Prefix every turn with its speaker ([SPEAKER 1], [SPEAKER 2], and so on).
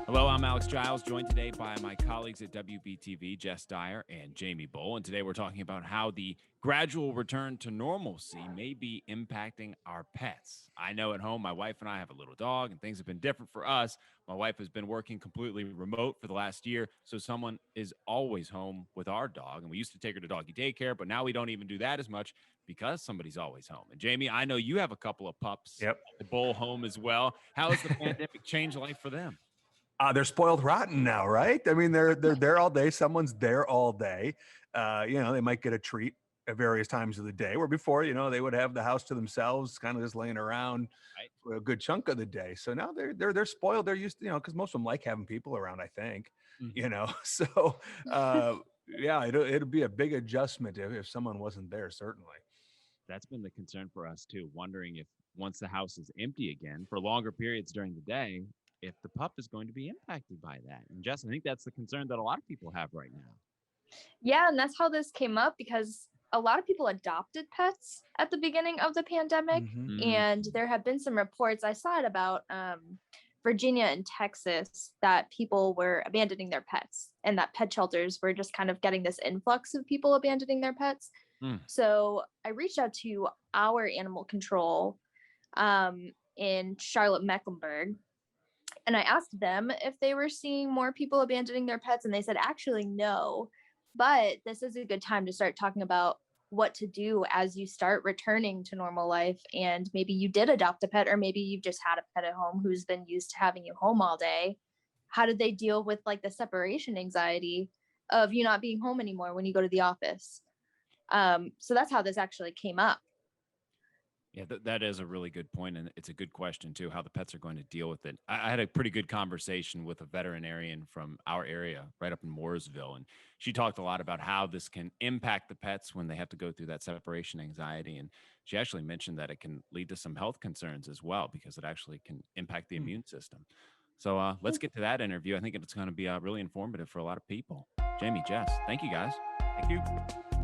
[SPEAKER 1] Hello, I'm Alex Giles, joined today by my colleagues at WBTV, Jess Dyer and Jamie Bowl. And today we're talking about how the gradual return to normalcy may be impacting our pets. I know at home, my wife and I have a little dog, and things have been different for us. My wife has been working completely remote for the last year, so someone is always home with our dog. And we used to take her to doggy daycare, but now we don't even do that as much because somebody's always home. And Jamie, I know you have a couple of pups
[SPEAKER 2] Yep.
[SPEAKER 1] at the Bowl home as well. How has the pandemic changed life for them?
[SPEAKER 2] They're spoiled rotten now, right? I mean, they're there all day. Someone's there all day. They might get a treat at various times of the day, where before, they would have the house to themselves, kind of just laying around
[SPEAKER 1] Right.
[SPEAKER 2] for a good chunk of the day. So now they're spoiled. They're used to, because most of them like having people around, I think,
[SPEAKER 1] Mhm.
[SPEAKER 2] So yeah, it'll be a big adjustment if someone wasn't there, certainly.
[SPEAKER 1] That's been the concern for us too, wondering if once the house is empty again for longer periods during the day, if the pup is going to be impacted by that. And Jess, I think that's the concern that a lot of people have right now.
[SPEAKER 3] Yeah, and that's how this came up because a lot of people adopted pets at the beginning of the pandemic.
[SPEAKER 2] Mhm.
[SPEAKER 3] And there have been some reports, I saw it about Virginia and Texas, that people were abandoning their pets and that pet shelters were just kind of getting this influx of people abandoning their pets. So I reached out to our animal control in Charlotte, Mecklenburg, and I asked them if they were seeing more people abandoning their pets, and they said actually no, but this is a good time to start talking about what to do as you start returning to normal life. And maybe you did adopt a pet, or maybe you've just had a pet at home who's been used to having you home all day. How did they deal with like the separation anxiety of you not being home anymore when you go to the office? So that's how this actually came up.
[SPEAKER 1] Yeah, that is a really good point, and it's a good question too, how the pets are going to deal with it. I had a pretty good conversation with a veterinarian from our area, right up in Mooresville, and she talked a lot about how this can impact the pets when they have to go through that separation anxiety. And she actually mentioned that it can lead to some health concerns as well because it actually can impact the immune system. So let's get to that interview. I think it's going to be really informative for a lot of people. Jamie, Jess, thank you guys.
[SPEAKER 2] Thank you.